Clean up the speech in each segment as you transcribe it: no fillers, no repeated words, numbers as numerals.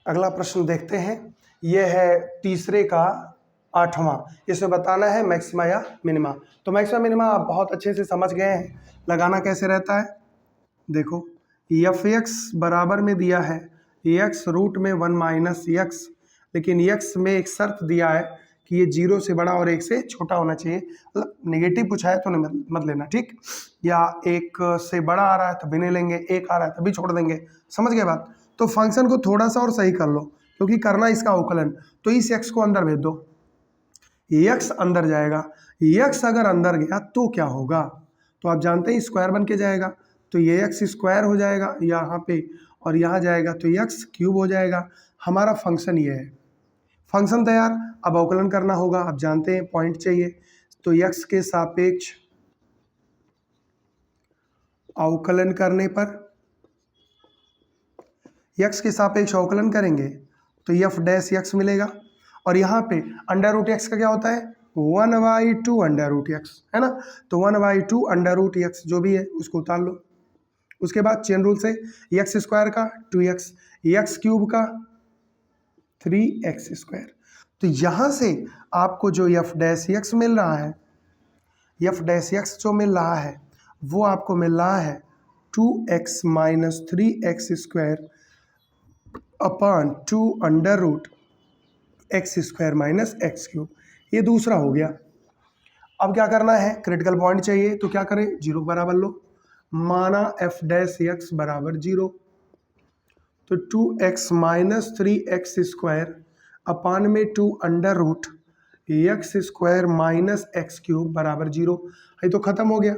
अगला प्रश्न देखते हैं। यह है तीसरे का 8वां। इसमें बताना है मैक्सिमा या मिनिमा। तो मैक्सिमा मिनिमा आप बहुत अच्छे से समझ गए हैं। लगाना कैसे रहता है, देखो एफ एक्स बराबर में दिया है एक्स रूट में 1 माइनस एक्स, लेकिन एक्स में एक शर्त दिया है कि ये 0 से बड़ा और 1 से छोटा होना चाहिए। मतलब नेगेटिव पूछा है तो मत लेना, ठीक। या 1 से बड़ा आ रहा है तभी नहीं लेंगे, 1 आ रहा है तभी छोड़ देंगे। समझ गए बात। तो फंक्शन को थोड़ा सा और सही कर लो, क्योंकि करना इसका अवकलन। तो इस एक्स को अंदर भेज दो, एक्स अंदर जाएगा। एक्स अगर अंदर गया तो क्या होगा, तो आप जानते हैं स्क्वायर बन के जाएगा। तो ये एक्स स्क्वायर हो जाएगा यहाँ पे, और यहाँ जाएगा तो एक्स क्यूब हो जाएगा। हमारा फंक्शन ये है। फंक्शन तैयार। अब अवकलन करना होगा। आप जानते हैं पॉइंट चाहिए, तो एक्स के सापेक्ष अवकलन करने पर, एक्स के सापेक्ष अवकलन करेंगे तो एफ डैश एक्स मिलेगा। और यहाँ पे अंडर रूट एक्स का क्या होता है, 1/2 अंडर रूट एक्स, है ना। तो 1/2 अंडर रूट एक्स जो भी है उसको उतार लो। उसके बाद चेन रूल से एक्स स्क्वायर का 2x, एक्स क्यूब का 3x स्क्वायर। तो यहाँ से आपको जो एफ डैश एक्स मिल रहा है, एफ डैश एक्स जो मिल रहा है वो आपको मिल रहा है 2x minus 3x square upon 2 under root X square minus X cube. ये दूसरा हो गया। अब क्या करना है, क्रिटिकल पॉइंट चाहिए, तो क्या करें, 0 बराबर लो। माना एफ डैश एक्स बराबर 0, तो 2x minus 3x square upon में 2 under root X square minus X cube बराबर 0। ये तो खत्म हो गया।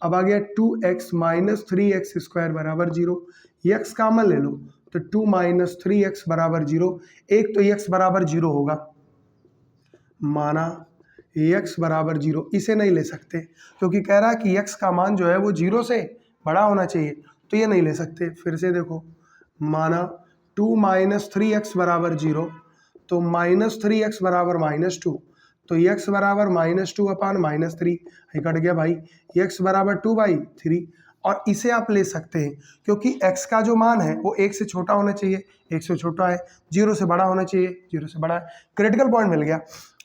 अब आ गया 2x माइनस 3x स्क्वायर बराबर 0। एक्स कामन ले लो, तो 2 माइनस 3x बराबर 0। एक तो x बराबर 0 होगा, माना x बराबर 0। इसे नहीं ले सकते क्योंकि कह रहा है कि x का मान जो है वो 0 से बड़ा होना चाहिए, तो ये नहीं ले सकते। फिर से देखो, माना 2 माइनस 3x बराबर 0, तो माइनस 3x बराबर -2, तो x बराबर -2 अपान -3। ये कट गया भाई, x बराबर 2/3। और इसे आप ले सकते हैं क्योंकि x का जो मान है वो 1 से छोटा होना चाहिए, 1 से छोटा है, 0 से बड़ा होना चाहिए, 0 से बड़ा है। क्रिटिकल पॉइंट मिल गया।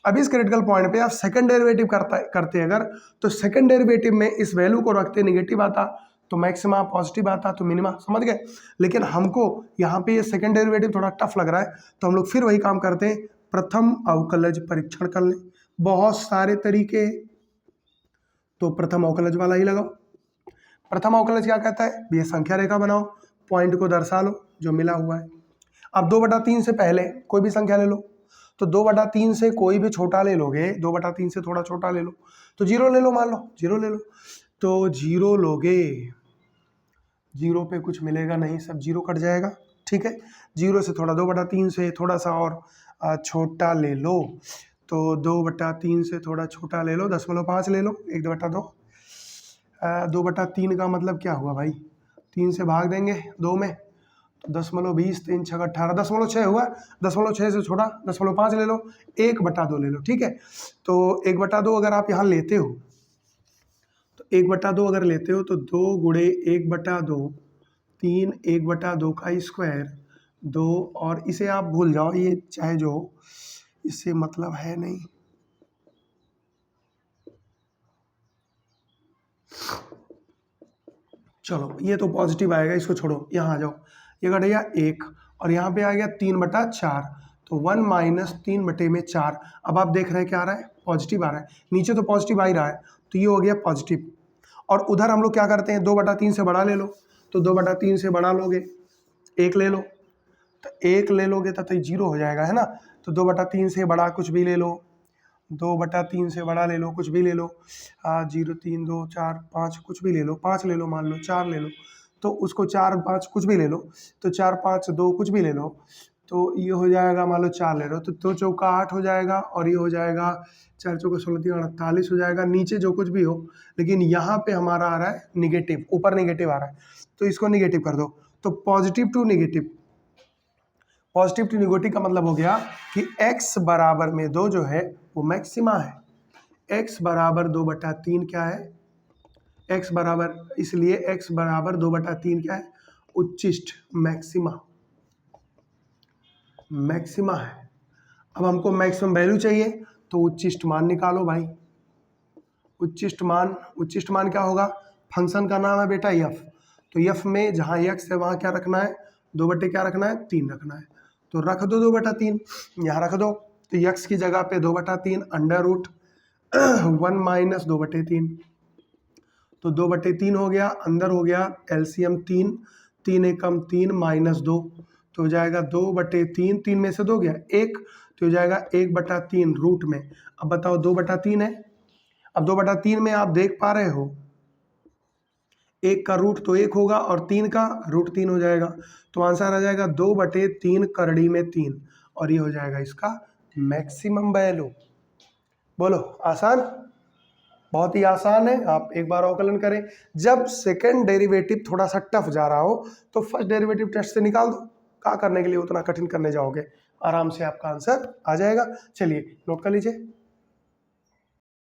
अब इस क्रिटिकल पॉइंट पे आप सेकंड डेरिवेटिव करते अगर, तो सेकंड डेरिवेटिव में इस वैल्यू को रखते नेगेटिव आता, तो मैक्सिमा, पॉजिटिव आता तो मिनिमा। समझ गए। लेकिन हमको यहाँ पे ये सेकंड डेरिवेटिव थोड़ा टफ लग रहा है, तो हम लोग फिर वही काम करते हैं, प्रथम अवकलज परीक्षण कर लें। बहुत सारे तरीके, तो प्रथम अवकलज वाला ही लगाओ। प्रथम अवकलज क्या कहता है, ये संख्या रेखा बनाओ, पॉइंट को दर्शा लो जो मिला हुआ है। अब 2/3 से पहले कोई भी संख्या ले लो, तो 2/3 से कोई भी छोटा ले लोगे, 2/3 से थोड़ा छोटा ले लो, तो 0 ले लो, मान लो 0 ले लो, तो 0 लोगे, 0 पे कुछ मिलेगा नहीं, सब 0 कट जाएगा, ठीक है। 0 से थोड़ा 2/3 से थोड़ा सा और छोटा ले लो, तो 2/3 से थोड़ा छोटा ले लो, 0.5 ले लो, 1/2। 2/3 का मतलब क्या हुआ भाई, 3 से भाग देंगे 2 में, तो 0.20, 3 6 18, 0.6 हुआ। 0.6 से छोटा 0.5 ले लो, 1/2 ले लो, ठीक है। तो 1/2 अगर आप यहाँ लेते हो, तो 1/2 अगर लेते हो तो 2 गुणे 1/2, 3 1/2 का स्क्वायर 2, और इसे आप भूल जाओ, ये चाहे जो, इससे मतलब है नहीं। चलो ये तो पॉजिटिव आएगा, इसको छोड़ो, यहाँ आ जाओ। ये कट गया 1, और यहाँ पे आ गया 3/4, तो 1 माइनस 3/4। अब आप देख रहे हैं क्या आ रहा है, पॉजिटिव आ रहा है। नीचे तो पॉजिटिव आ ही रहा है, तो ये हो गया पॉजिटिव। और उधर हम लोग क्या करते हैं, 2/3 से बड़ा ले लो, तो 2/3 से बड़ा लोगे, 1 ले लो, तो 1 ले लोगे तो 0 हो जाएगा, है ना। तो 2/3 से बड़ा कुछ भी ले लो, 2/3 से बड़ा ले लो, कुछ भी ले लो, 0 3 2 4 5 कुछ भी ले लो, 5 ले लो, मान लो 4 ले लो, तो उसको 4 5 कुछ भी ले लो, तो 4 5 2 कुछ भी ले लो, तो ये हो जाएगा, मान लो 4 ले लो, तो 2 चौका 8 हो जाएगा, और ये हो जाएगा 4 चौका 16 3 48 हो जाएगा। नीचे जो कुछ भी हो, लेकिन यहाँ पे हमारा आ रहा है निगेटिव, ऊपर निगेटिव आ रहा है, तो इसको निगेटिव कर दो। तो positive to negative, positive to negative का मतलब हो गया कि x बराबर में 2 जो है वो मैक्सिमा है। x बराबर 2/3 क्या है, x बराबर, इसलिए x बराबर 2/3 क्या है, उच्चिष्ट, मैक्सिमा। मैक्सिमा है। अब हमको मैक्सिमम वैल्यू चाहिए तो उच्चिष्ट मान निकालो भाई। उच्चिष्ट मान क्या होगा, फंक्शन का नाम है बेटा यफ, तो यफ में जहाँ एक्स है वहाँ क्या रखना है, 2/, क्या रखना है, 3 रखना है, तो रख दो 2/3, यहाँ रख दो, तो यक्स की जगह पे 2/3 अंडर रूट 1 माइनस 2/3, तो 2/3 हो गया, अंदर हो गया एलसीएम 3, 3 एकम 3 माइनस 2, तो हो जाएगा 2/3, 3 में से 2 गया 1, तो हो जाएगा 1/3 रूट में। अब बताओ 2/3 है, अब 2/3 में आप देख पा रहे हो 1 का रूट तो 1 होगा और 3 का रूट 3 हो जाएगा, तो आंसर आ जाएगा 2/3 करड़ी में 3, और ये हो जाएगा इसका मैक्सिमम वैल्यू। बोलो आसान, बहुत ही आसान है, आप एक बार अवकलन करें। जब सेकंड डेरिवेटिव थोड़ा सा टफ जा रहा हो तो फर्स्ट डेरिवेटिव टेस्ट से निकाल दो, क्या करने के लिए उतना कठिन करने जाओगे, आराम से आपका आंसर आ जाएगा। चलिए नोट कर लीजिए।